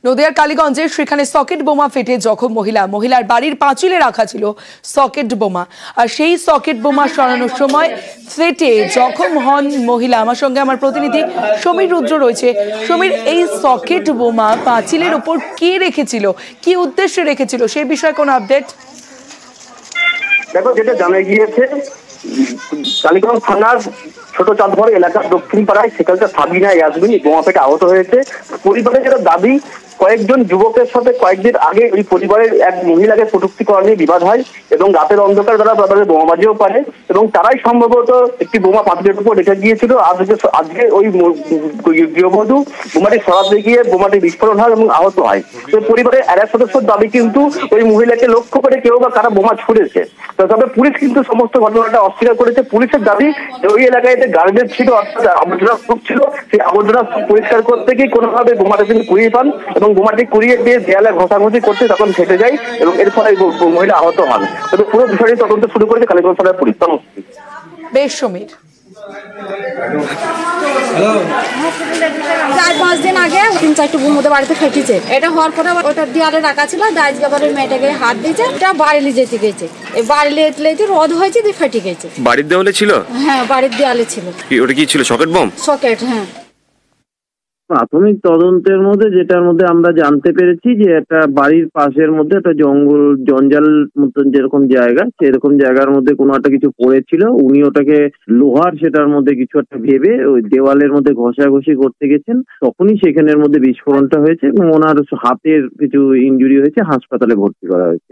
নদিয়ার কালীগঞ্জে সেখানে সকেট বোমা ফেটে জখম মহিলার বাড়ির পাঁচিলে রাখা ছিল সকেট বোমা, আর সেই সকেট বোমা সরানোর সময় ফেটে জখম হন মহিলা। আমার সঙ্গে আমার প্রতিনিধি সমীর রুদ্র রয়েছে। সমীর, এই সকেট বোমা পাঁচিলের উপর কে রেখেছিল, কি উদ্দেশ্যে রেখেছিল, সেই বিষয়ে কোনো আপডেট? দেখো, যেটা জানা গিয়েছে, কালীগঞ্জ থানার ছোট চাঁদঘর এলাকার দক্ষিণ পাড়ায় সেখানকার সাবিনা ইয়াসমিন বোমা পেটে আহত হয়েছে। পরিবারের যেটা দাবি, কয়েকজন যুবকের সাথে কয়েকদিন আগে ওই পরিবারের এক মহিলাকে কটূক্তি করা নিয়ে বিবাদ হয় এবং রাতের অন্ধকার তারা তাদের বোমাবাজিও পারে এবং তারাই সম্ভবত একটি বোমা পাঁচিলের উপর রেখে গিয়েছিল। আজকে ওই গৃহবধূ বোমাটি সরাতে গিয়ে বোমাটি বিস্ফোরণ হয় এবং আহত হয়। তো পরিবারের আর এক সদস্যর দাবি, কিন্তু ওই মহিলাকে লক্ষ্য করে কেউ বা কারা বোমা ছুড়েছে। তবে পুলিশ কিন্তু সমস্ত ঘটনাটা অস্বীকার করেছে। পুলিশের দাবি, ওই এলাকায় গার্বেজ ছিল, অর্থাৎ আবর্জনা স্তূপ ছিল, সেই আবর্জনা পরিষ্কার করতে গিয়ে কোনোভাবে বোমাটা তিনি কুড়িয়ে পান এবং বোমাটি কুড়িয়ে দিয়ে দেয়ালে ঘষাঘষি করতে তখন ফেটে যায় এবং এর ফলে মহিলা আহত হন। তবে পুরো বিষয়টি তদন্ত শুরু করেছে কালীগঞ্জ থানার পুলিশ। বেশ সমীর। 4-5 দিন আগে 3-4টি বোমা বাড়িতে ফেটেছে। এটা হওয়ার পরে ওটা দেয়ালে রাখা ছিল, দাইজগাবারের মেয়েটাকে হাত দিয়েছে, এটা বাড়িতে যেতে গেছে, এই বাড়িতে রদ হয়েছে, দিয়ে ফেটে গেছে। বাড়ির দেওয়ালে ছিল? হ্যাঁ, বাড়ির দেয়ালে ছিল। ওটা কি ছিল, সকেট বম? সকেট, হ্যাঁ। প্রাথমিক তদন্তের মধ্যে যেটার মধ্যে আমরা জানতে পেরেছি যে একটা বাড়ির পাশের মধ্যে একটা জঞ্জাল মতন যেরকম জায়গা, সেরকম জায়গার মধ্যে কোনো একটা কিছু পড়েছিল। উনি ওটাকে লোহার সেটার মধ্যে কিছু একটা ভেবে ওই দেওয়ালের মধ্যে ঘষাঘষি করতে গেছেন, তখনই সেখানের মধ্যে বিস্ফোরণটা হয়েছে এবং ওনার হাতের কিছু ইনজুরি হয়েছে, হাসপাতালে ভর্তি করা হয়েছে।